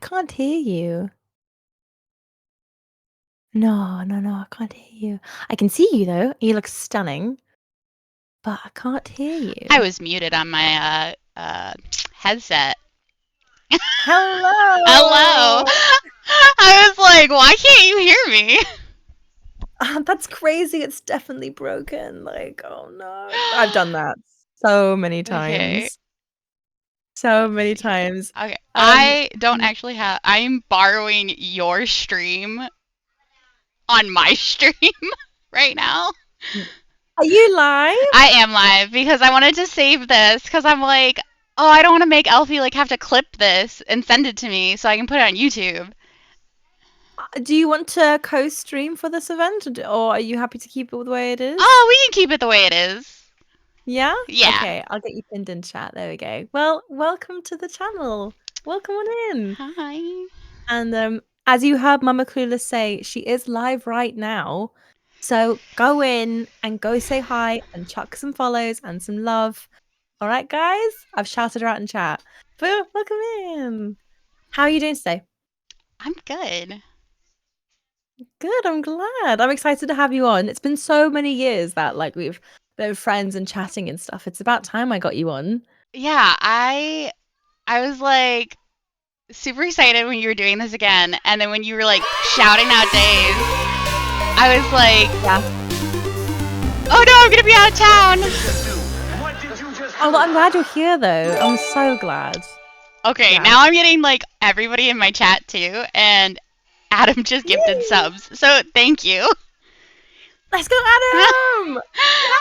Can't hear you. No, no, no, I can't hear you. I can see you though. You look stunning, but I can't hear I you. was muted on my headset. Hello. Hello. I was like, why can't you hear me? That's crazy. It's definitely broken. Like, oh no. I've done that so many Okay, times. So let's many see here. times. Okay, Um, I don't actually have. I'm borrowing your stream on my stream right now. are you live? I am live because I wanted to save this because I'm like, oh, I don't want to make Elfie like have to clip this and send it to me so I can put it on YouTube. Do you want to co-stream for this event, or are you happy to keep it the way it Oh, is? we can keep it the way it is. Yeah? Yeah. Okay, I'll get you pinned in chat. There we go. Well, welcome to the channel. Welcome on in. Hi. And as you heard Mama Clueless say, she is live right now. So go in and go say hi and chuck some follows and some love. All right, guys? I've shouted her out in chat. But welcome in. How are you doing today? I'm good. Good, I'm glad. I'm excited to have you on. It's been so many years that like we've been friends and chatting and stuff. It's about time I got you on. Yeah, I was like super excited when you were doing this again, and then when you were like shouting out days, I was like, Yeah. oh no, I'm gonna be out of town. Oh, well, I'm glad you're here though. I'm so glad. Okay, Yeah. now I'm getting like everybody in my chat too, and Adam just gifted Yay! subs, so thank you. Let's go, Adam! Yeah!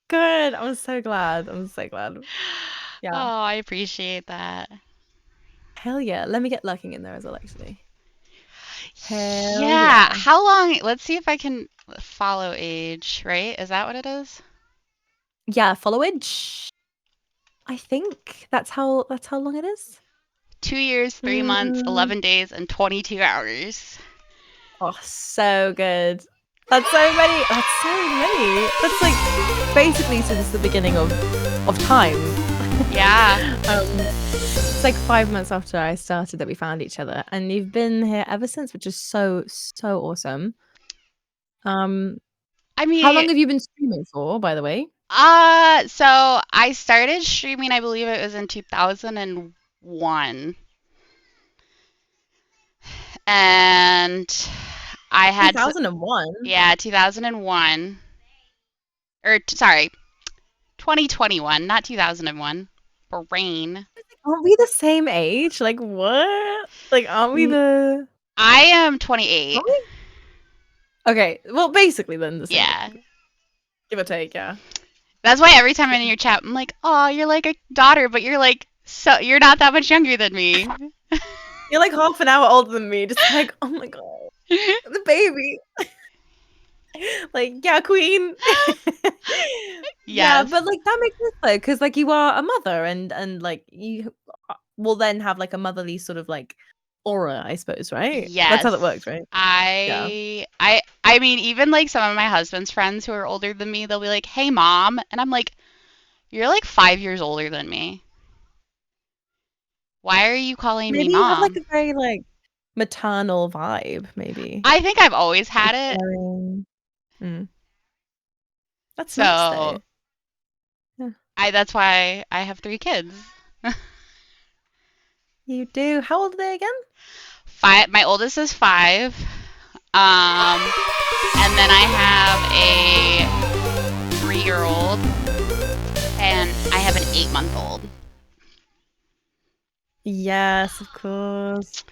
Good. I'm so glad. I'm so glad. Oh, Yeah. I appreciate that. Hell yeah. Let me get lurking in there as well, actually. Hell Yeah, yeah. how long? Let's see if I can follow age, right? Is that what it is? Yeah, followage. I think that's how long it is. 2 years, 3 months, Mm. 11 days, and 22 hours. Oh, so good. That's so many. That's so many. That's like basically since the beginning of time. Yeah. It's like 5 months after I started that we found each other, and you've been here ever since, which is so awesome. Um, I how mean, long have you been streaming for, by the way? so I started streaming, I believe it was in 2001. And I had, 2001. yeah, 2001. Sorry, 2021, not 2001. Brain. Aren't we the same age? Like what? Like aren't we N- the? I am Are 28. we? Okay, well, basically then the same Yeah. age, give or take. Yeah. That's why every time I'm in Yeah. your chat, I'm like, oh, you're like a daughter, but you're not that much younger than me. You're like half an hour older than me. Just like, oh my god, the baby. Like, yeah, queen. Yeah, Yes. but like that makes sense though, because like you are a mother, and like you will then have like a motherly sort of like aura, I suppose, right? That's how Yes. that works, right? Yeah. I mean, even like some of my husband's friends who are older than me, they'll be like, "Hey, mom," and I'm like, "You're like 5 years older than me. Why are you calling me Maybe you have like mom?" a very like maternal vibe, maybe. I think I've always Like had it, caring. Mm. That's nice so though. Yeah. that's why I have 3 kids. You do. How old are they again? Five. My oldest is 5, and then I have a 3-year-old, and I have an 8-month-old. Yes, of course.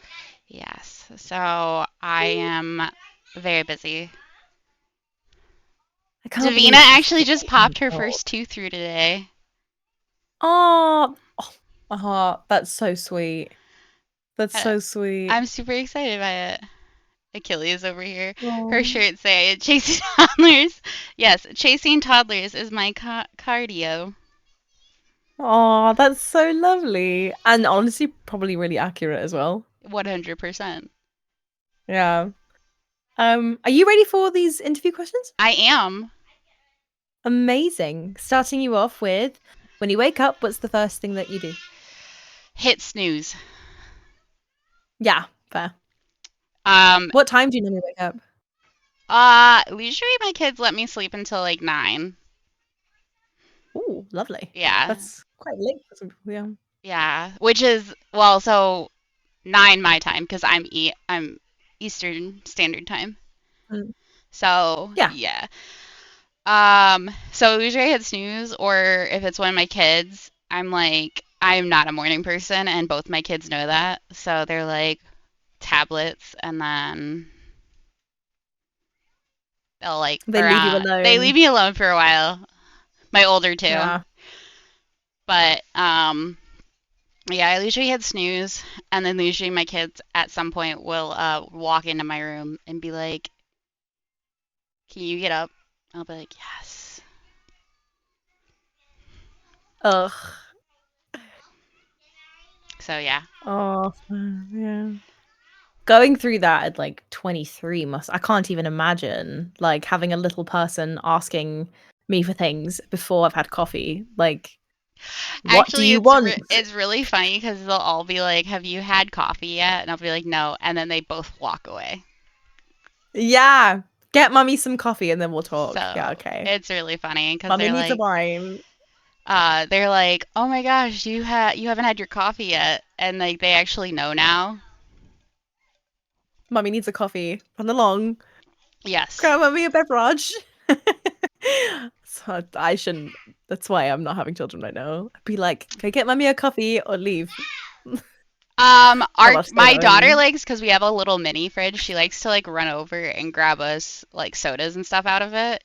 Yes. So I am very busy. I can't Davina believe she's actually just 8 months popped her old. first tooth through today. Oh, oh, my heart. That's so sweet. That's Uh, so sweet. I'm super excited by it. Achilles over here. Her Oh, shirt say chasing toddlers. Yes, chasing toddlers is my cardio. oh, that's so lovely. And honestly, probably really accurate as well. 100%. Yeah. Are you ready for these interview questions? I am. Amazing. Starting you off with when you wake up, what's the first thing that you do? Hit snooze. Yeah, fair. Um, What time do you normally wake up? usually my kids let me sleep until like 9. Ooh, lovely. Yeah. That's quite late for some people, yeah. Yeah, which is well, so 9 my time because I'm Eastern Standard Time. Mm. So, Yeah. yeah. So usually I hit snooze, or if it's one of my kids, I'm like, I'm not a morning person, and both my kids know that. So they're like tablets, and then they'll like, They or leave you they leave alone. me alone for a while. My older two, Yeah. but yeah, I usually hit snooze, and then usually my kids at some point will walk into my room and be like, "Can you get up?" I'll be like, "Yes." Ugh. So yeah. Oh, yeah. Going through that at like 23 I can't even imagine like having a little person asking me for things before I've had coffee. Like, what do Actually, you want? it's really funny because they'll all be like, "Have you had coffee yet?" And I'll be like, "No," and then they both walk away. Yeah. Get mummy some coffee and then we'll talk. Yeah, So okay. it's really funny because Mummy needs a wine. they're like, "Oh my gosh, you haven't had your coffee yet," and like they actually know now. Mummy needs a coffee. Run along. Yes. Grab mummy a beverage. So I shouldn't. That's why I'm not having children right now. I'd be like, go get mummy a coffee or leave. Tell her to stay My daughter home. likes because we have a little mini fridge. She likes to like run over and grab us like sodas and stuff out of it,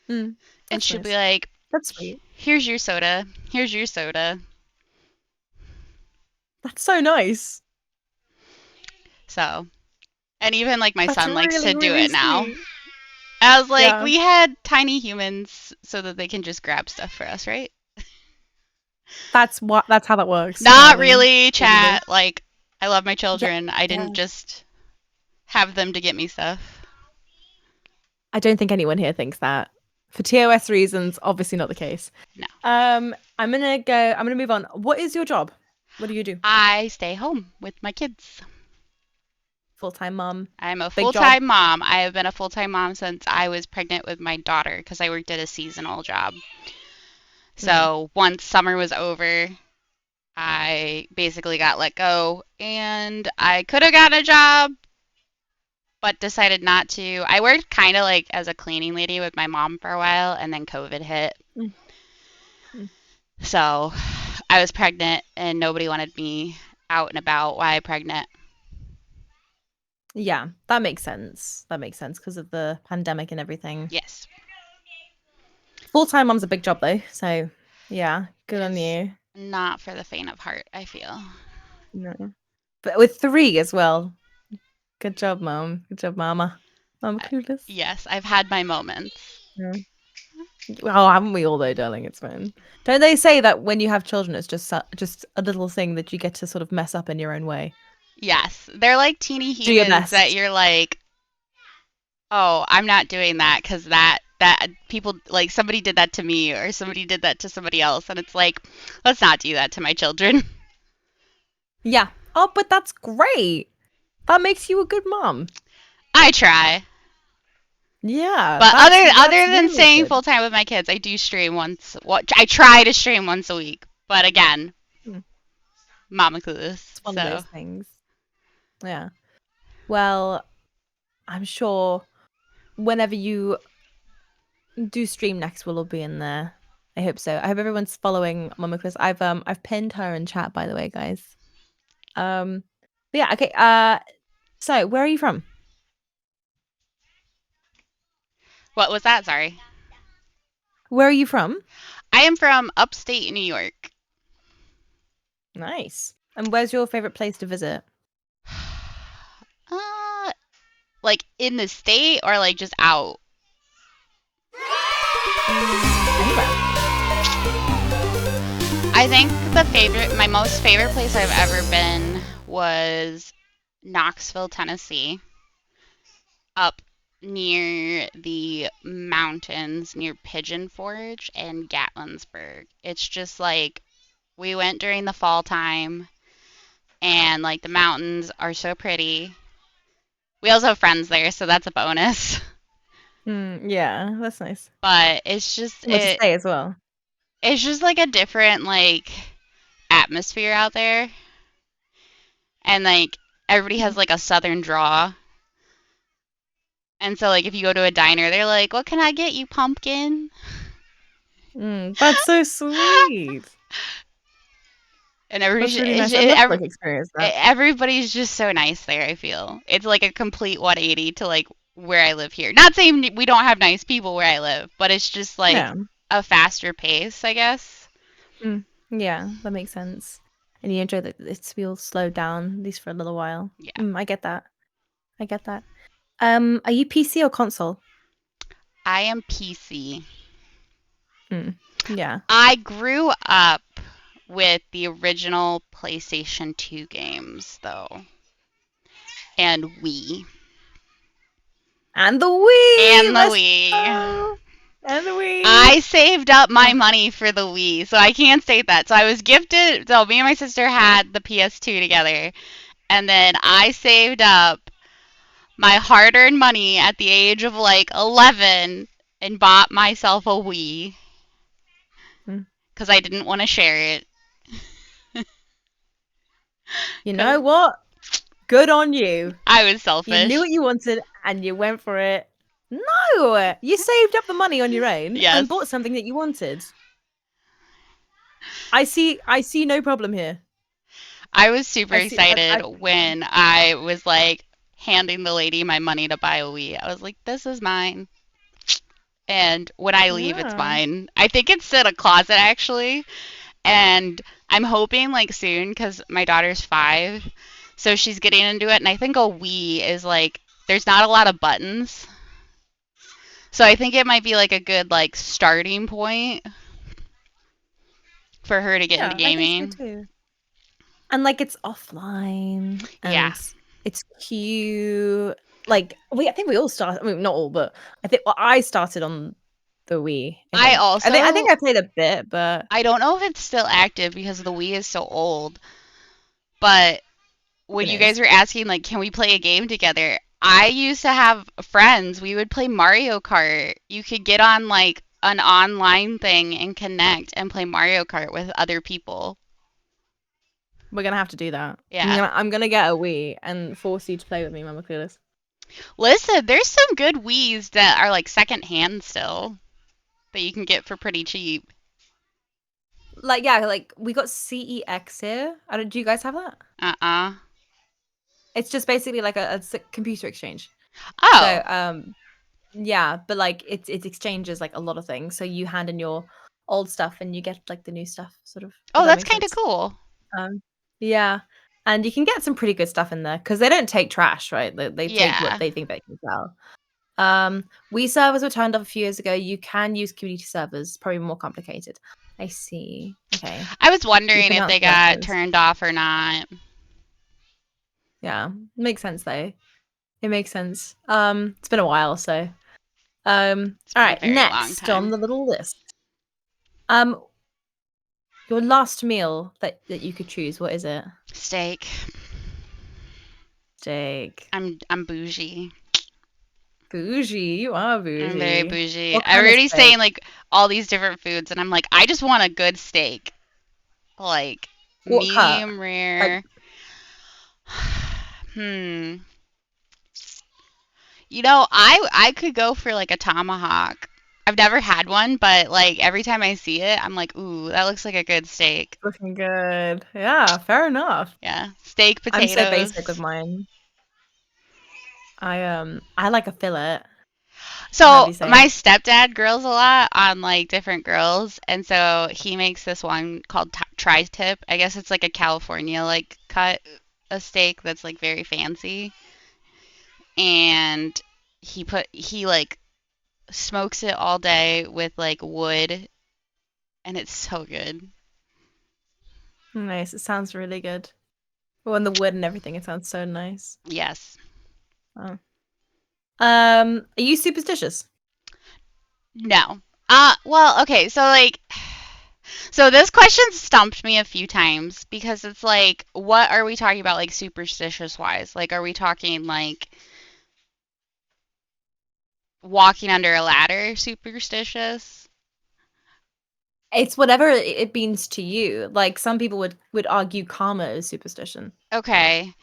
Mm, and that's she'll be nice. like, That's sweet. "Here's your soda. Here's your soda." That's so nice. So, and even like my That's son likes to really, do really it now. sweet. I was like, Yeah. we had tiny humans so that they can just grab stuff for us, right? That's how that works, Not apparently. really, Probably. chat. Like, I love my Yeah. children. I Yeah. didn't just have them to get me stuff. I don't think anyone here thinks that. For TOS reasons, obviously not the case. No. I'm gonna move on. What is your job? What do you do? I stay home with my kids. Full-time mom. I'm a Big job. full-time mom. I have been a full-time mom since I was pregnant with my daughter because I worked at a seasonal job. Mm. So once summer was over, I basically got let go, and I could have gotten a job, but decided not to. I worked kind of like as a cleaning lady with my mom for a while, and then COVID hit. Mm. Mm. So I was pregnant, and nobody wanted me out and about while I'm pregnant. Yeah, that makes sense. That makes sense because of the pandemic and everything. Yes, Full-time mom's a big job though, so yeah, it good on is you. not for the faint of heart, I feel. No. But with three as well. Good job, mom. Good job, mama. Mama clueless. Yes, I've had my moments. Yeah. Well, haven't we all though, darling? It's fine. Don't they say that when you have children, it's just a little thing that you get to sort of mess up in your own way? Yes, they're like teeny Do your humans that best. you're like, oh, I'm not doing that because that people like somebody did that to me or somebody did that to somebody else, and it's like, let's not do that to my children. Yeah. Oh, but that's great. That makes you a good mom. I try. Yeah, But that's other than really staying good. full time with my kids, I do stream once. What I try to stream once a week, but again, Mm. Mama Clueless. It's one of So those things. Yeah. Well, I'm sure whenever you do stream next, we'll all be in there. I hope so. I hope everyone's following Mama Chris. I've pinned her in chat, by the way, guys. But yeah, okay. So where are you from? what was that? Sorry. Where are you from? I am from upstate New York. Nice. And where's your favorite place to visit? Uh, like in the state or like just out? Anywhere. I think my most favorite place I've ever been was Knoxville, Tennessee, up near the mountains near Pigeon Forge and Gatlinburg. It's just like we went during the fall time and like the mountains are so pretty. We also have friends there, so that's a bonus. Yeah, that's nice. But it's just What to stay as well. it's just like a different like atmosphere out there. And like everybody has like a southern draw. And so like if you go to a diner, they're like, "What can I get you, pumpkin?" That's so sweet. And everybody's That's really nice. I'd love to like experience that. everybody's just so nice there, I feel. It's like a complete 180 to like where I live here. Not saying we don't have nice people where I live, but it's just like Yeah. a faster pace, I guess. Yeah, that makes sense. And you enjoy that it's all slowed down, at least for a little while. Yeah. I get that. I get that. Are you PC or console? I am PC. Yeah. I grew up with the original PlayStation 2 games, though, and Wii. And the Wii! And the Let's Wii. go! And the Wii! I saved up my money for the Wii, so I can't state that. So I was gifted, so me and my sister had the PS2 together, and then I saved up my hard earned money at the age of like 11 and bought myself a Wii because I didn't want to share it. You know what? Good on you. I was selfish. You knew what you wanted and you went for it. No! You saved up the money on your own and bought something that you wanted. I see no problem here. I was super excited when I was like handing the lady my money to buy a Wii. I was like, this is mine. And when I leave, it's mine. I think it's in a closet actually. And I'm hoping like soon because my daughter's 5. So she's getting into it. And I think a Wii is like, there's not a lot of buttons. So I think it might be like a good like starting point for her to get into gaming. I think so too. And like it's offline. And it's cute. Like I think we all started. I mean, not all, but I think I started on the Wii. I think I played a bit, but I don't know if it's still active because the Wii is so old. But when you guys were asking like, can we play a game together? I used to have friends. We would play Mario Kart. You could get on like an online thing and connect and play Mario Kart with other people. We're gonna have to do that. Yeah. I'm gonna get a Wii and force you to play with me, Mama Clueless. Listen, there's some good Wiis that are like secondhand still that you can get for pretty cheap. Like like we got CEX here. Do you guys have that? It's just basically like a computer exchange. Oh. So yeah, but like it exchanges like a lot of things. So you hand in your old stuff and you get like the new stuff, sort of. Oh, that's kind of cool. Yeah, and you can get some pretty good stuff in there because they don't take trash, right? They take what they think they can sell. Wii servers were turned off a few years ago. You can use community servers, probably more complicated. I see. Okay. I was wondering if they got turned off or not. Yeah, makes sense though. It makes sense. It's been a while, so. All right, next on the little list. Your last meal that you could choose, what is it? Steak. I'm bougie. Bougie, you are bougie. I'm very bougie. I'm already saying like all these different foods, and I'm like, I just want a good steak, like medium rare. You know, I could go for like a tomahawk. I've never had one, but like every time I see it, I'm like, ooh, that looks like a good steak. Looking good. Yeah, fair enough. Yeah, steak, potatoes. I'm so basic with mine. I like a fillet. So my stepdad grills a lot on like different grills, and so he makes this one called tri-tip. I guess it's like a California like cut a steak that's like very fancy, and he like smokes it all day with like wood, and it's so good. Nice. It sounds really good. Oh, and the wood and everything. It sounds so nice. Yes. Oh. Are you superstitious? No. Well, okay, so like So this question stumped me a few times because it's like, what are we talking about, like superstitious wise? Like, are we talking like walking under a ladder superstitious? It's whatever it means to you. Like some people would argue karma is superstition. Okay.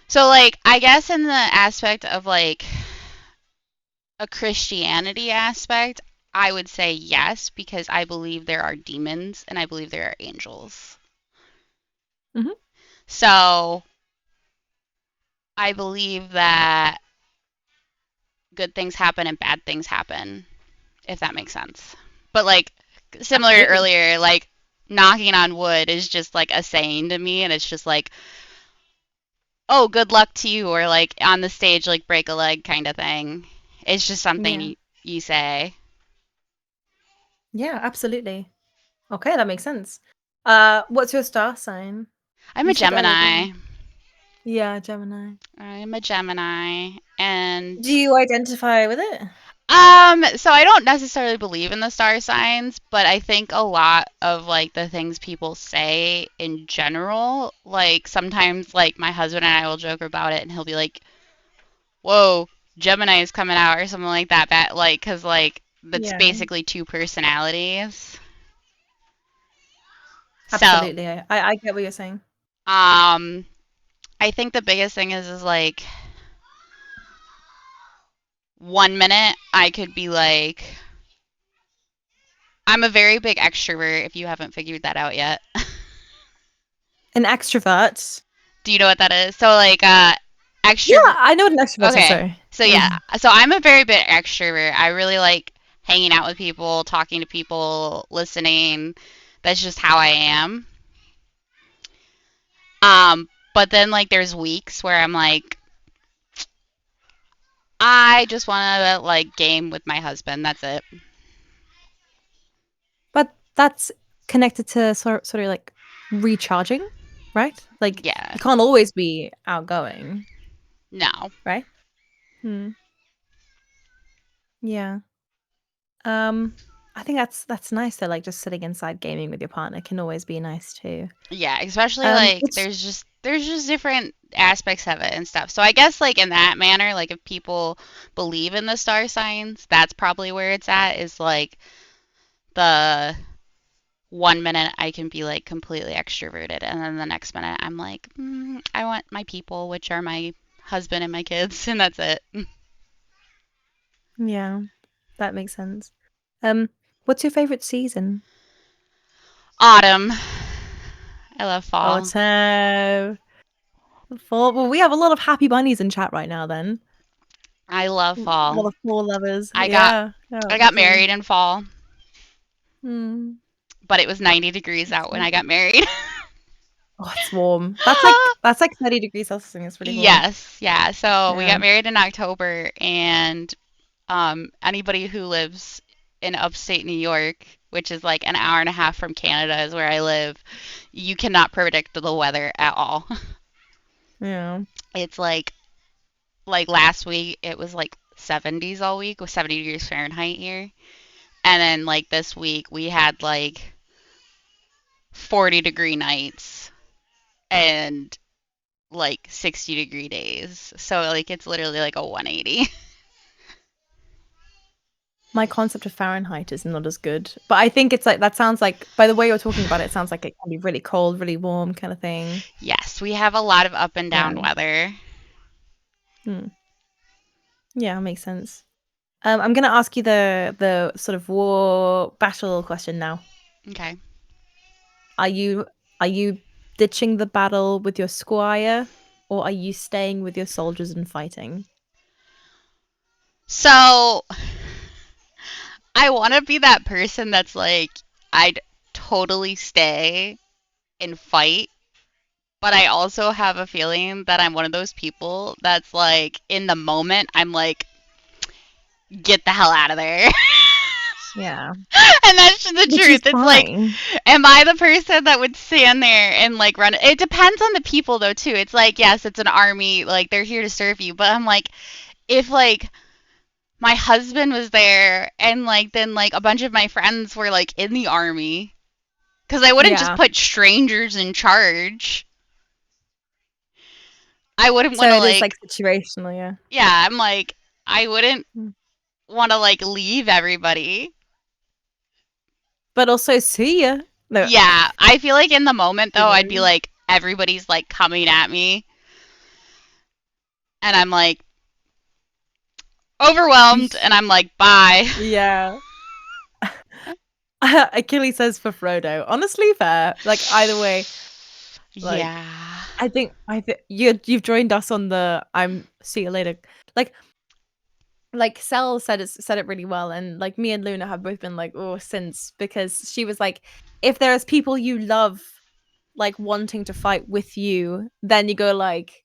So like I guess in the aspect of like a Christianity aspect, I would say yes because I believe there are demons and I believe there are angels. Hmm. So I believe that good things happen and bad things happen, if that makes sense. But like similar to Absolutely. earlier, like knocking on wood is just like a saying to me and it's just like, oh, good luck to you, or like on the stage, like break a leg kind of thing. It's just something Yeah. you say. Yeah, absolutely. Okay, that makes sense. What's your star sign? I'm You a said earlier, didn't you? Gemini. Yeah, Gemini. I'm a Gemini, and Do you identify with it? so I don't necessarily believe in the star signs, but I think a lot of like the things people say in general, like sometimes like my husband and I will joke about it, and he'll be like, "Whoa, Gemini is coming out" or something like that. That like, cause like that's Yeah, basically two personalities. So, absolutely. I get what you're saying. um, I think the biggest thing is like 1 minute I could be like, I'm a very big extrovert. If you haven't figured that out yet. An extrovert. Do you know what that is? So like Yeah, extrovert. I know what an extrovert is, Okay. sorry. So yeah. So I'm a very big extrovert. I really like hanging out with people, talking to people, listening. That's just how I am. But then like there's weeks where I'm like I just want to like game with my husband. That's it. But that's connected to sort of like recharging, right? Like Yeah. you can't always be outgoing, No. right? Hmm. Yeah. Um, I think that's nice though, like just sitting inside gaming with your partner can always be nice too. Yeah, especially like Which there's just different aspects of it and stuff. So I guess like in that manner, like if people believe in the star signs, that's probably where it's at is like the 1 minute I can be like completely extroverted and then the next minute I'm like, I want my people, which are my husband and my kids, and that's it. yeah, that makes sense. Um, what's your favorite season? Autumn. I love fall. Autumn. Fall. Well, we have a lot of happy bunnies in chat right now then. I love A fall. lot of fall lovers. I got Yeah. Oh, I me got too. married in fall, Hmm. but it was 90 degrees That's out when sweet. I got married. Oh, it's warm. That's like 30 degrees Celsius. And it's really warm. Yes, yeah. So we Yeah. got married in October, and anybody who lives in upstate New York, which is like an hour and a half from Canada, is where I live, you cannot predict the weather at all. Yeah. It's like last week, it was like 70s all week with 70 degrees Fahrenheit here, and then like this week we had like 40-degree nights and like 60-degree days. So like it's literally like a 180. My concept of Fahrenheit is not as good. But I think it's like that sounds like by the way you're talking about it, it sounds like it can be really cold, really warm kind of thing. Yes, we have a lot of up and Yeah. down weather. Hmm. Yeah, makes sense. I'm gonna ask you the sort of war battle question now. Okay. Are you are you ditching the battle with your squire, or are you staying with your soldiers and fighting? So I want to be that person that's like, I'd totally stay and fight, but I also have a feeling that I'm one of those people that's like, in the moment, I'm like, get the hell out of there. Yeah, And that's just the which is truth. It's like, fine. am I the person that would stand there and like run? It depends on the people though too. It's like, yes, it's an army, like they're here to serve you, but I'm like, if like my husband was there and like then like a bunch of my friends were like in the army, Because I wouldn't just Yeah. put strangers in charge. I wouldn't So want to it is like like, situational, yeah. yeah, I'm like, I wouldn't Mm. want to like leave everybody. But also see ya. No, Yeah, I feel like in the moment though, I'd be everybody. like, everybody's like coming at me, and I'm like overwhelmed, and I'm like, bye. Yeah. Achilles says for Frodo. Honestly, fair. Like either way, like Yeah. I think you've joined us on the I'm see you later. Like Sel said it really well, and like me and Luna have both been like, oh, since because she was like, if there's people you love like wanting to fight with you, then you go like,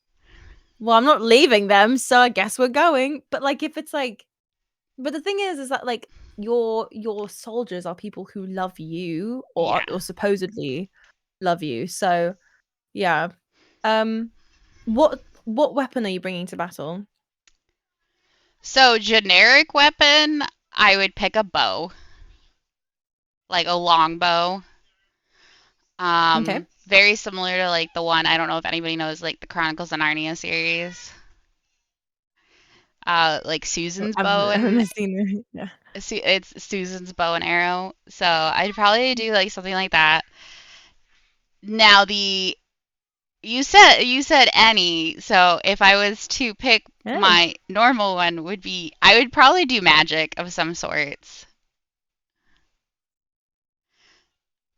well, I'm not leaving them, so I guess we're going. But like if it's like but the thing is that like your soldiers are people who love you Yeah. or supposedly love you. So yeah. Um what weapon are you bringing to battle? So generic weapon, I would pick a bow, like a long bow. Okay. Very similar to like the one, I don't know if anybody knows like the Chronicles of Narnia series. Like Susan's bow I've and never seen it. Yeah. It's Susan's bow and arrow. So I'd probably do like something like that. Now the you said any, so if I was to pick Yeah. my normal one would be I would probably do magic of some sorts.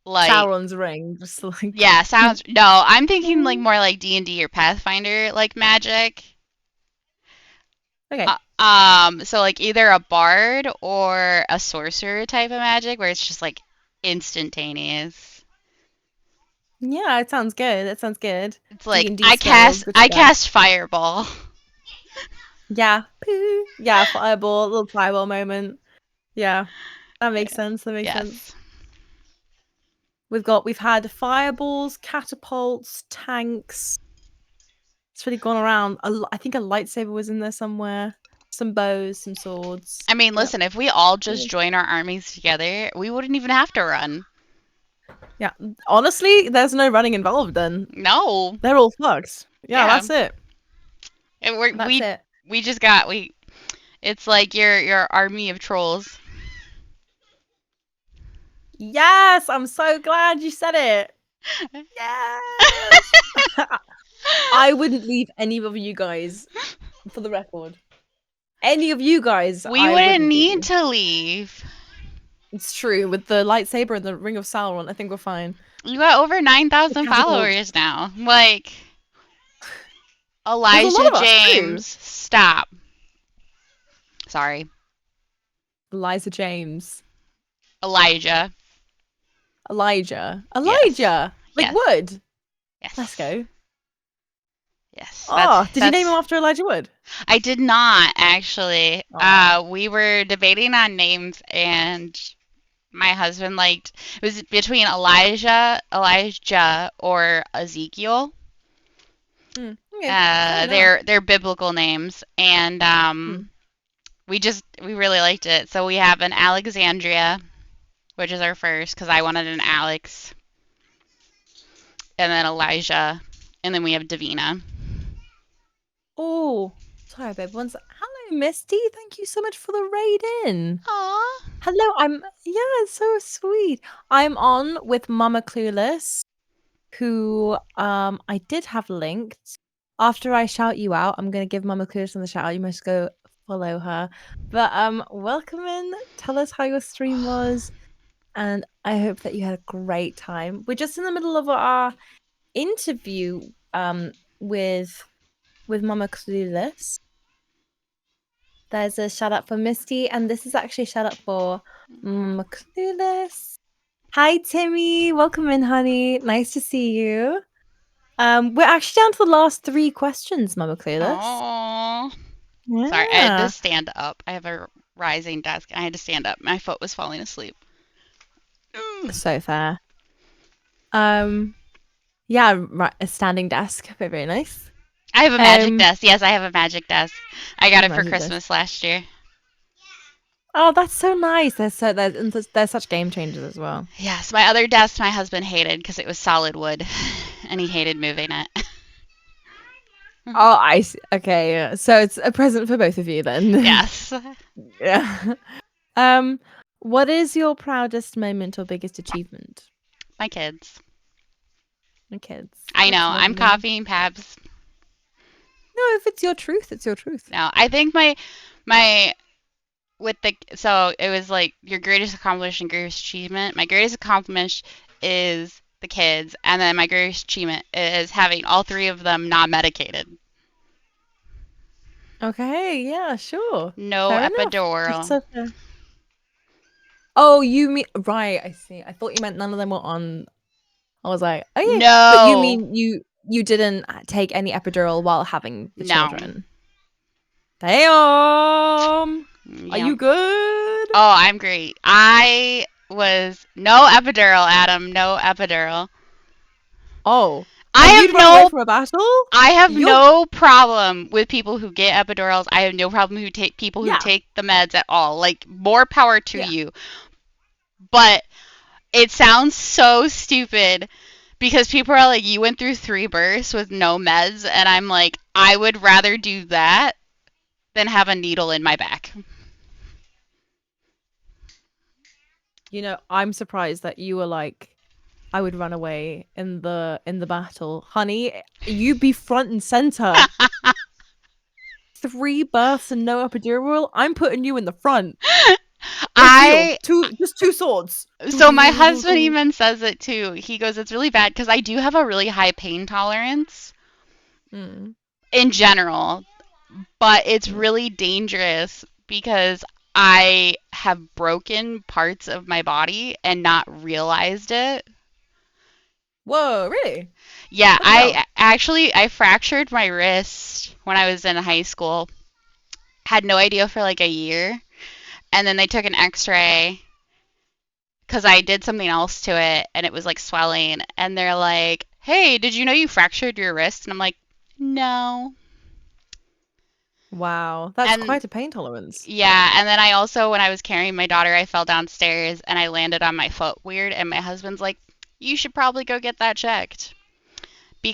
Like Sauron's ring, just like yeah, sounds no, I'm thinking like more like D&D or Pathfinder like magic. okay. So like either a bard or a sorcerer type of magic where it's just like instantaneous. Yeah, it sounds good. That sounds good. It's D like and D I spells, cast good I stuff. cast fireball. Yeah, poo. Yeah, fireball, little fireball moment. Yeah, that makes Yeah. sense. That makes sense. Yes. We've had fireballs, catapults, tanks. It's really gone around. I think a lightsaber was in there somewhere. Some bows, some swords. I mean, Yep. listen, if we all just join our armies together, we wouldn't even have to run. Yeah. Honestly, there's no running involved then. No. They're all fucked. Yeah, Yeah. that's it. And we're, That's it. we just got we it's like your army of trolls. Yes, I'm so glad you said it. Yes. I wouldn't leave any of you guys for the record. Any of you guys, We I wouldn't wouldn't need do. to leave. It's true. With the lightsaber and the Ring of Sauron, I think we're fine. You got over The 9,000 catapult. followers now. Like There's a lot Elijah of us too. James, stop. Sorry. Eliza James. Elijah. Elijah. Yes. Elijah! Like Yes. Wood. Let's Yes. go. Yes. Oh, did you name him That's after Elijah Wood? I did not actually. Oh. We were debating on names, and my husband liked it was between Elijah, or Ezekiel. Okay. Fair enough. They're biblical names, and Hmm. we really liked it. So we have an Alexandria, which is our first, because I wanted an Alex, and then Elijah, and then we have Davina. Oh, sorry, babe. Hello, Misty. Thank you so much for the raid in. Aww. Hello, yeah, it's so sweet. I'm on with Mama Clueless, who I did have linked. After I shout you out, I'm gonna give Mama Clueless on the shout out. You must go follow her. But welcome in. Tell us how your stream was, and I hope that you had a great time. We're just in the middle of our interview with Mama Clueless. There's a shout out for Misty, and this is actually a shout out for Mama Clueless. Hi, Timmy. Welcome in, honey. Nice to see you. We're actually down to the last 3 questions, Mama Clueless. Aww. Sorry, I had to Yeah. stand up. I have a rising desk, and I had to stand up. My foot was falling asleep. So fair. Yeah, right, a standing desk. Very, very nice. I have a magic desk. Yes, I have a magic desk. I got it for Magic desk. Christmas last year. Oh, that's so nice. They're such game changers as well. Yes, my other desk my husband hated because it was solid wood, and he hated moving it. Oh, I see. Okay, yeah. So it's a present for both of you then. Yes, Yeah. Um, what is your proudest moment or biggest achievement? my kids. The kids. I That's know I'm lovely. copying Pabs. No, if it's your truth, it's your truth. No, I think my with the so it was like your greatest accomplishment and greatest achievement. My greatest accomplishment is the kids, and then my greatest achievement is having all three of them not medicated. Okay, yeah, sure. No Fair enough. That's epidural. so fair. Oh, you mean right, I see. I thought you meant none of them were on. I was like, oh yeah. But you No, mean you didn't take any epidural while having the no. children. Damn. Are Yeah. you good? Oh, I'm great. I was no epidural, Adam. No epidural. Oh. I And have you'd run away no from a battle? I have You're no problem with people who get epidurals. I have no problem who take people who yeah. take the meds at all. Like more power to Yeah. you. But it sounds so stupid because people are like, you went through 3 births with no meds, and I'm like, I would rather do that than have a needle in my back. I'm surprised that you were like, I would run away in the battle. Honey, you'd be front and center. 3 births and no epidural. I'm putting you in the front. Big deal. I Just two swords. Do, so do, my do, do, do, husband do. even says it too. He goes, it's really bad because I do have a really high pain tolerance Mm, in general, but it's mm. really dangerous because I have broken parts of my body and not realized it. Whoa, really? Yeah, What the hell? I fractured my wrist when I was in high school. Had no idea for like a year, and then they took an X-ray because I did something else to it, and it was like swelling, and they're like, "Hey, did you know you fractured your wrist?" And I'm like, "No." Wow, that's And quite a pain tolerance. yeah, and then I also, when I was carrying my daughter, I fell downstairs and I landed on my foot weird, and my husband's like, "You should probably go get that checked."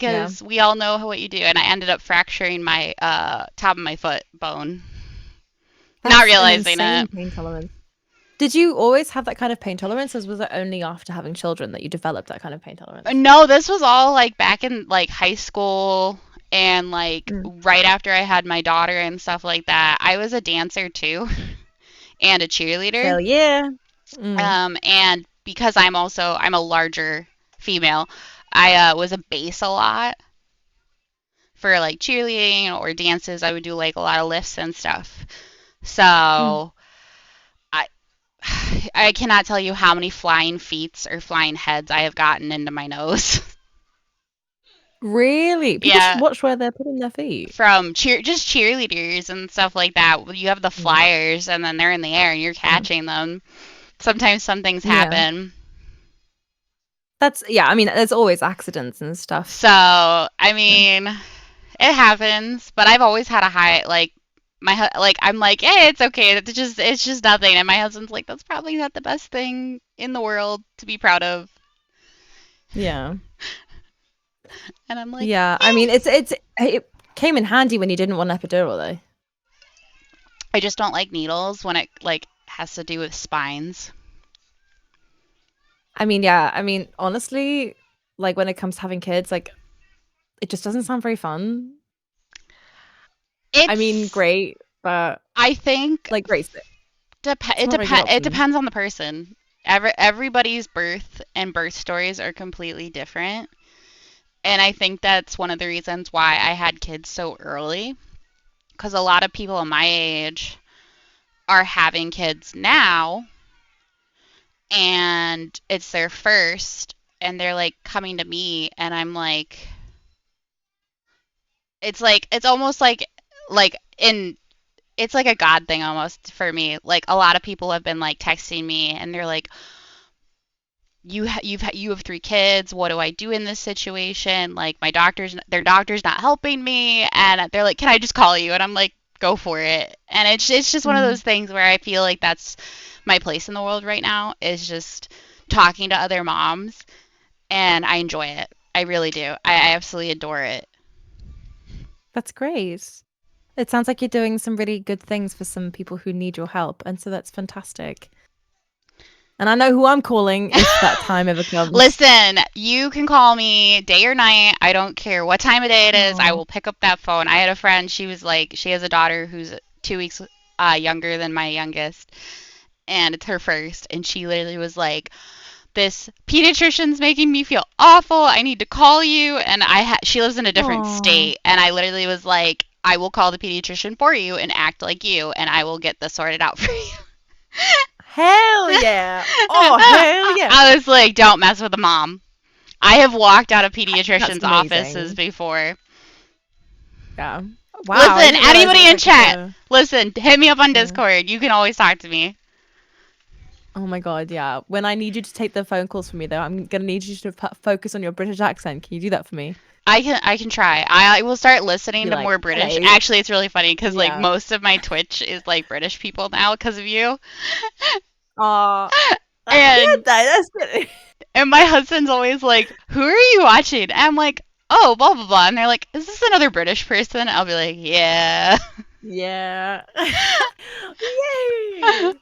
Yeah, Because we all know what you do, and I ended up fracturing my top of my foot bone, not that's an realizing insane it. pain tolerance. Did you always have that kind of pain tolerance, or was it only after having children that you developed that kind of pain tolerance? No, this was all like back in like high school and like Mm. right after I had my daughter and stuff like that. I was a dancer too and a cheerleader. Hell yeah. Mm. And because I'm a larger female, I was a bass a lot for like cheerleading or dances. I would do like a lot of lifts and stuff. Mm. So I I cannot tell you how many flying feet or flying heads I have gotten into my nose. Really? People should Yeah, watch where they're putting their feet. from just cheerleaders and stuff like that. You have the Mm. flyers and then they're in the air and you're Mm. catching them. Sometimes some things Yeah. happen. Yeah, I mean, there's always accidents and stuff. So, I Yeah. mean, it happens, but I've always had a high like like I'm like, "Hey, it's okay. It's just nothing." And my husband's like, "That's probably not the best thing in the world to be proud of." Yeah. And I'm like, Yeah. I mean, "Yes." it came in handy when you didn't want epidural though. I just don't like needles when it like has to do with spines. I mean, yeah. I mean, honestly, like when it comes to having kids, like it just doesn't sound very fun. I mean, It's great, but I think like great. It's not a very good It option. depends on the person. Everybody's birth and birth stories are completely different. And I think that's one of the reasons why I had kids so early. Because a lot of people in my age are having kids now and it's their first and they're like coming to me and I'm like it's almost like in it's like a god thing almost for me. Like a lot of people have been like texting me and they're like, you have 3 kids. What do I do in this situation? Like their doctor's not helping me, and they're like, can I just call you? And I'm like, go for it. And it's just one of those things where I feel like that's my place in the world right now, is just talking to other moms, and I enjoy it. I really do. I absolutely adore it. That's great. It sounds like you're doing some really good things for some people who need your help, and so that's fantastic. And I know who I'm calling if that time ever comes. Listen, you can call me day or night. I don't care what time of day it is. I Aw. will pick up that phone. I had a friend, she was like, she has a daughter who's 2 weeks younger than my youngest, and it's her first. And she literally was like, this pediatrician's making me feel awful. I need to call you. And she lives in a different Aw. state. And I literally was like, I will call the pediatrician for you and act like you, and I will get this sorted out for you. Hell yeah. Oh, hell yeah. I was like, don't mess with the mom. I have walked out of That's pediatricians' offices amazing. before. Yeah. Wow, I Listen, didn't realize it anybody was in like such chat, a listen, hit me up on yeah. Discord. You can always talk to me. Oh my God, yeah. When I need you to take the phone calls for me, though, I'm gonna need you to focus on your British accent. Can you do that for me? I can try. I will start listening Be to like, more British. hello. Actually, it's really funny because like Yeah. most of my Twitch is like British people now because of you. Uh, yeah, And that's good. my husband's always like, "Who are you watching?" And I'm like, "Oh, blah blah blah." And they're like, "Is this another British person?" I'll be like, "Yeah." Yeah. Yay.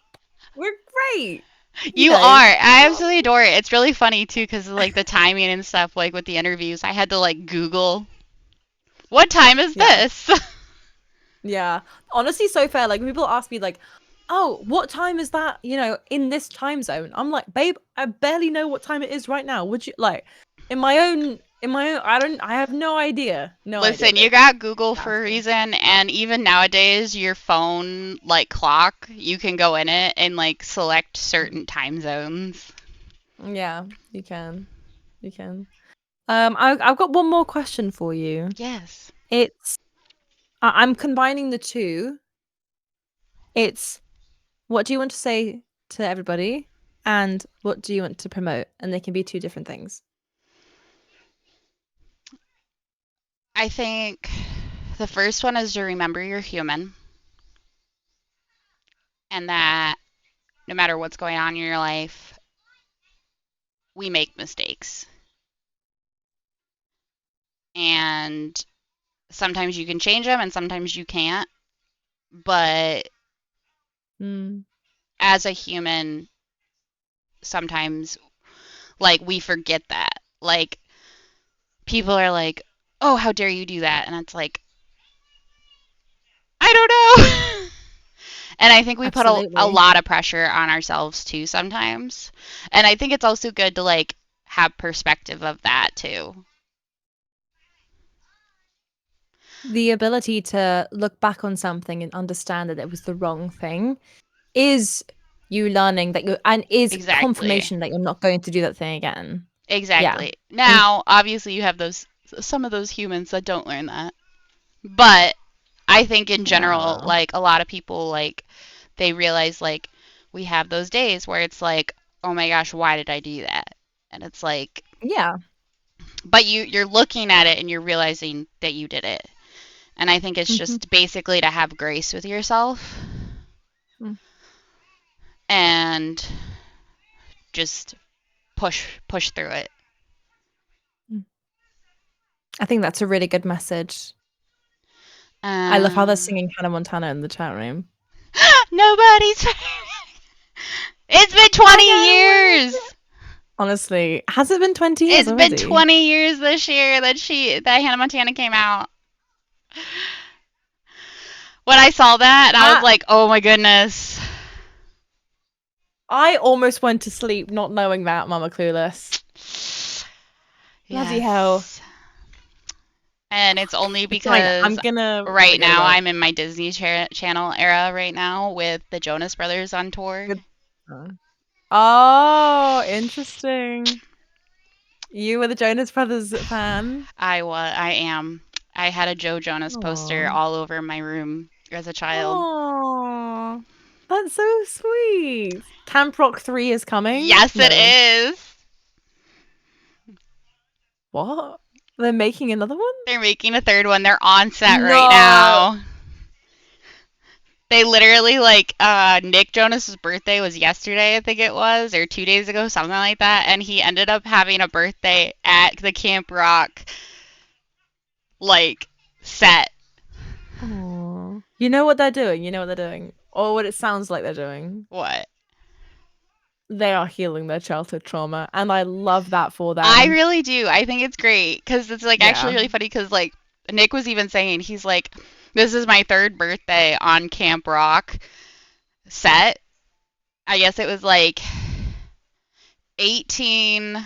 We're great. You You know. are. I Oh, absolutely adore it. It's really funny too because of like the timing and stuff. Like with the interviews, I had to like Google what time is yeah. this. Yeah. Honestly, so fair. Like when people ask me like, "Oh, what time is that, in this time zone?" I'm like, "Babe, I barely know what time it is right now. Would you like in my own I have no idea. No idea, Listen, you babe." got Google for a Asking. reason, and even nowadays, your phone like clock, you can go in it and like select certain time zones. Yeah, you can. You can. I've got one more question for you. Yes. It's I'm combining the two. It's what do you want to say to everybody, and what do you want to promote? And they can be two different things. I think the first one is to remember you're human and that no matter what's going on in your life, we make mistakes. And sometimes you can change them and sometimes you can't. But Mm. as a human, sometimes like we forget that. Like people are like, "Oh, how dare you do that?" And it's like, "I don't know." And I think we put a Absolutely. lot of pressure on ourselves too sometimes. And I think it's also good to like have perspective of that too. The ability to look back on something and understand that it was the wrong thing is you learning that you're and is Exactly. confirmation that you're not going to do that thing again. Yeah. Exactly. And Now, obviously you have those some of those humans that don't learn that. But I think in general, uh, like a lot of people like they realize like we have those days where it's like, "Oh my gosh, why did I do that?" And it's like, yeah. but you're looking at it and you're realizing that you did it. And I think it's Mhm. just basically to have grace with yourself Mm. and just push through it. Mm. I think that's a really good message. I love how they're Um, singing Hannah Montana in the chat room. nobody's. It's been I 20 got years. Honestly, has it been 20 years It's been already? 20 years this year that Hannah Montana came out. When I saw that, and I was That like, "Oh my goodness." I almost went to sleep not knowing that, Mama Clueless. Bloody hell. Yes. And it's only It's fine. I'm because gonna right forget now about it. I'm in my Disney Channel era right now with the Jonas Brothers on tour. Good. Oh, interesting. You were the Jonas Brothers fan? I am. I had a Joe Jonas poster Oh. all over my room as a child. Oh. That's so sweet. Camp Rock 3 is coming? Yes, it No. is. What? They're making another one? They're making a third one. They're on set right No. now. They literally like Nick Jonas's birthday was yesterday, I think it was, or 2 days ago, something like that, and he ended up having a birthday at the Camp Rock like set. Oh, you know what they're doing. You know what they're doing, or what it sounds like they're doing. What? They are healing their childhood trauma, and I love that for I them. really do. I think it's great because it's like actually Yeah. really funny because like Nick was even saying he's like, this is my third birthday on Camp Rock set. I guess it was like 18,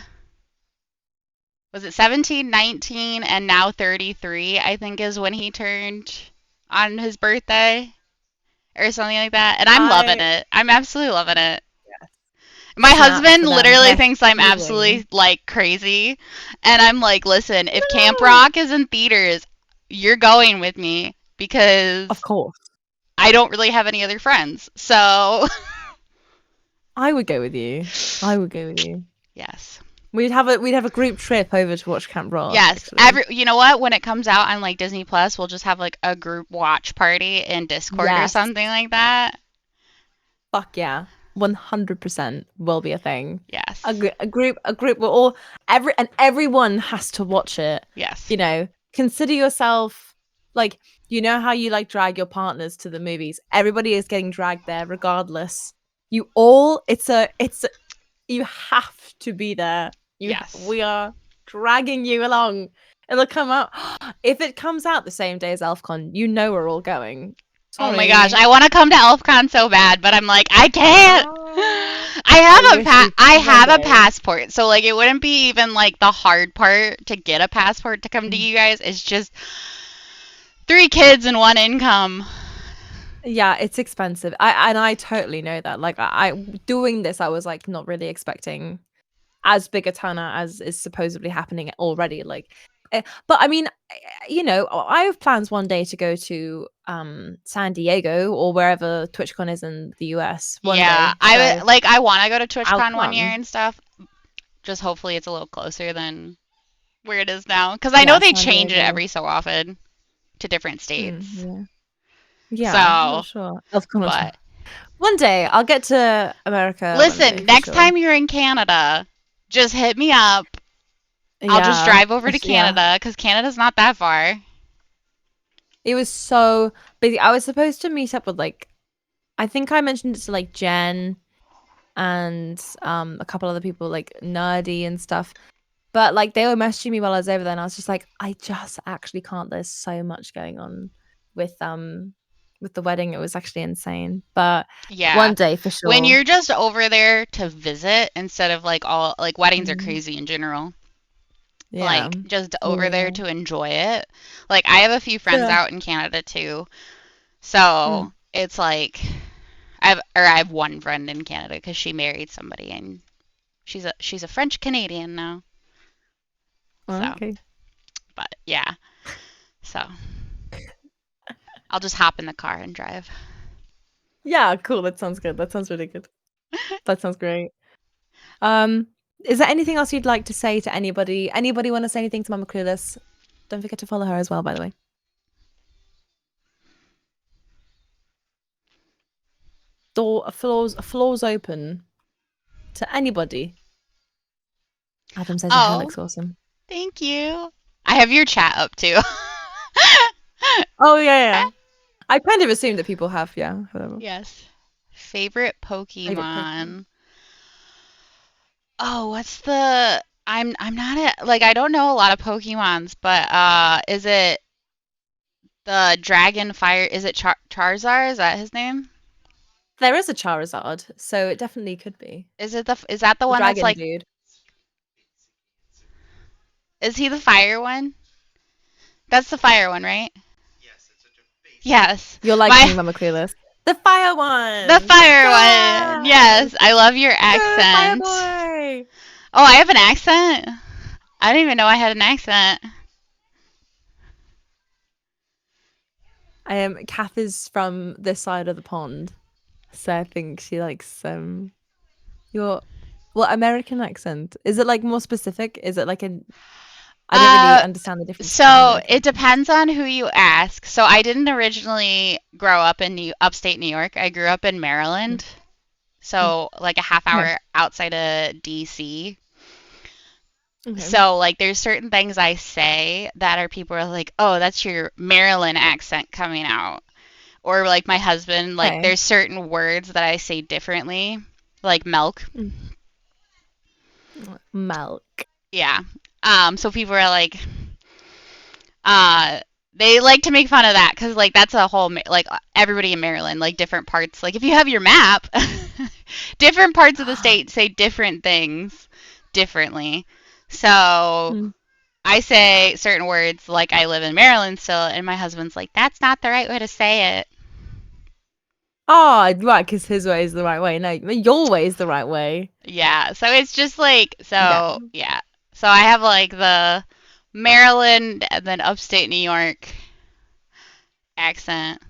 was it 17, 19, and now 33, I think is when he turned on his birthday or something like that. And I'm loving I it. I'm absolutely loving it. Yeah. My Snaps husband for them. literally They're thinks I'm healing. absolutely like crazy. And I'm like, listen, if Camp No, Rock is in theaters, you're going with me of because course. I don't really have any other friends. So, I would go with you. I would go with you. yes. We'd have a group trip over to watch Camp Rock, Yes. actually. You know what? When it comes out on like Disney Plus, we'll just have like a group watch party in Discord or Yes. something like that. Fuck yeah. 100% will be a thing. Yes. A group will all everyone has to watch it. Yes. You know, consider yourself like how you like drag your partners to the movies. Everybody is getting dragged there regardless. You all you have to be there. Yes. We are dragging you along. It'll come out if it comes out the same day as ElfCon, we're all going. Oh my gosh, Sorry. I want to come to ElfCon so bad, but I'm like, I can't. Oh, I wish we I could one have a day. passport, so like it wouldn't be even like the hard part to get a passport to come to Mm. you guys. It's just 3 kids and one income. Yeah, it's expensive. I totally know that. Like I doing this, I was like not really expecting as big a turnout as is supposedly happening already. Like, but I mean, I have plans one day to go to San Diego or wherever TwitchCon is in the US one Yeah, day. So I want to go to I'll TwitchCon one year come. and stuff. Just hopefully it's a little closer than where it is now, because I know Yeah, they San change it Diego. every so often to different states. Yeah. Yeah, for So, sure. Of course. but One day I'll get to America one day listen, for next sure. time you're in Canada, just hit me up. I'll just Yeah. drive over to Yeah. Canada because Canada's not that far. It was so busy. I was supposed to meet up with I think I mentioned it to Jen and a couple other people like Nerdy and stuff. But they were messaging me while I was over there and I was just like, I just actually can't. There's so much going on with with the wedding. It was actually insane. But Yeah. one day for When sure. you're just over there to visit instead of like all like weddings are Mm, crazy in general. yeah. Like just over there Yeah. to enjoy it. Like I have a few friends Yeah. out in Canada too. Mm. So, it's like I have one friend in Canada cuz she married somebody and she's a French Canadian now. Oh, So, okay. but yeah. So, I'll just hop in the car and drive. Yeah, cool. That sounds good. That sounds really good. That sounds great. Um, is there anything else you'd like to say to anybody? Anybody want to say anything to Mama Clueless? Don't forget to follow her as well, by the way. Floors open to anybody. Adam says your hair Oh, looks awesome. thank you. I have your chat up too. Oh yeah. I kind of assumed that people have, yeah, whatever. Yes. Favorite Favorite Pokemon. Pokemon. Oh, what's the I'm not like I don't know a lot of Pokemons, but is it the Dragon Fire, is it Charizard? Is that his name? There is a Charizard, so it definitely could be. Is that the The one that's dragon like, dude. is he the fire one? That's the fire one, right? Yes. You're like me, My Mama Clueless. The fire the one! fire one. Yes! Yes, I love your Go, fire accent. boy! Oh, I have an accent? I didn't even know I had an accent. Kath is from this side of the pond, so I think she likes your American accent. Is it more specific? Is it like an I didn't really understand the difference between the So it locations. depends on who you ask. So I didn't originally grow up in upstate New York. I grew up in Mm, Maryland. mm. So like a half Okay. hour outside of DC. Okay. So like there's certain things I say that are people are like, "Oh, that's your Maryland accent coming out." Or like my husband, like Okay. there's certain words that I say differently, like milk. Mm. Milk. Yeah. So people are like, uh, they like to make fun of that because like that's a whole like everybody in Maryland, like different parts. Like if you have your map, different parts of the state say different things differently. So Mm. I say certain words like I live in Maryland still, and my husband's like, that's not the right way to say it. Oh, right, because his way is the right way. No, your way is the right way. Yeah, so it's just like Yeah. so yeah. So I have like the Maryland and then upstate New York accent,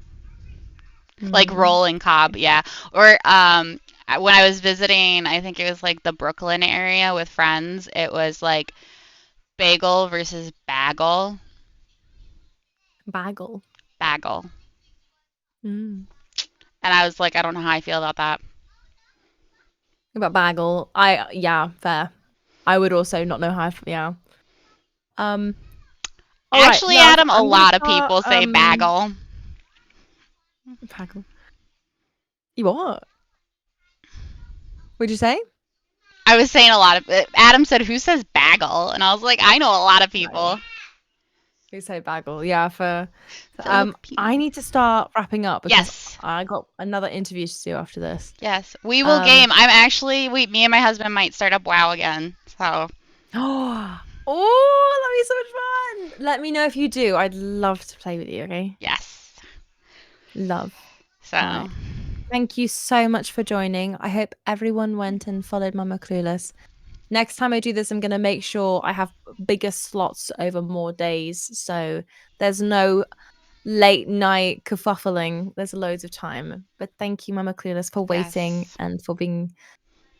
like Mm. rolling Cobb, yeah. Or when I was visiting, I think it was like the Brooklyn area with friends, it was like bagel versus bagel. Bagel. Bagel. Mm. And I was like, I don't know how I feel about that. About bagel. Yeah, fair. I would also not know how. Yeah. Um. All right, Actually, love. Adam, a I'm gonna lot of start. people say bagel. Bagel. You what? What'd you say? I was saying a lot of Adam said, "Who says bagel?" And I was like, "I know a lot of Right. people." We say bagel. Yeah. For I Filipino. need to start wrapping up because Yes. I got another interview to do after this. Yes. We will Um. game. I'm actually me and my husband might start up WoW again. So, Oh, that'd be so much fun. Let me know if you do. I'd love to play with you. Okay. yes. Love. All So, right. Thank you so much for joining. I hope everyone went and followed Mama Clueless. Next time I do this, I'm going to make sure I have bigger slots over more days. So there's no late night kerfuffling. There's loads of time. But thank you, Mama Clueless, for waiting yes. and for being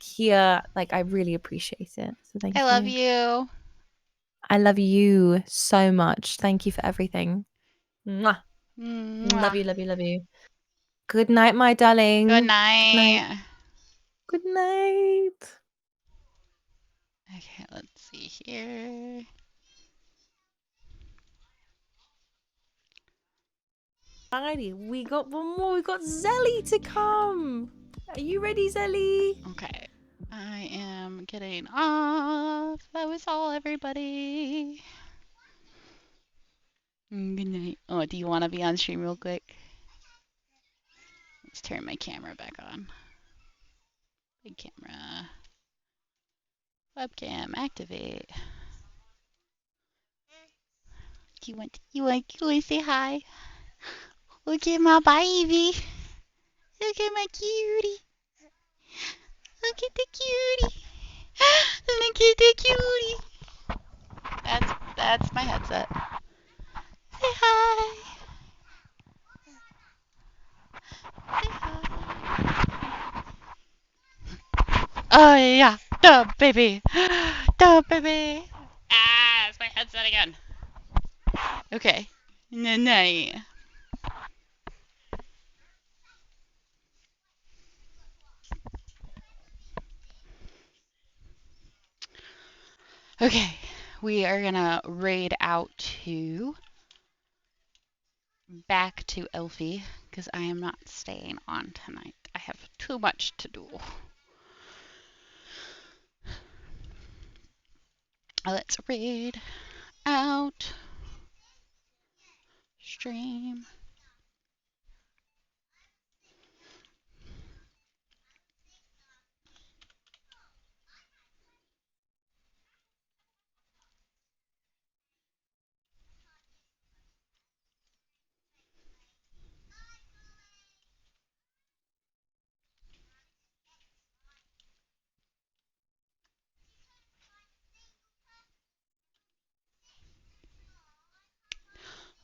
here. Like, I really appreciate it. So I thank love you. you. I love you so much. Thank you for everything. Mwah. Love Mwah. you, love you, love you. Good night, my Good darling. Good night. night. Good night. Okay, let's see here. Alrighty, we got one more. We got Zelly to come. Are you ready, Zelly? Okay. I am getting off. That was all, everybody. Good night. Oh, do you want to be on stream real quick? Let's turn my camera back on. Big camera. Webcam activate. You want to say hi? Look at my baby. Look at my cutie. Look at the cutie. Look at the cutie. That's my headset. Say hi. Say hi. Oh yeah, the baby. The baby. Ah, it's my headset again. Okay. Night. Okay, we are gonna raid out to back to Elfie because I am not staying on tonight. I have too much to do. Let's raid out stream.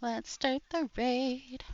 Let's start the raid.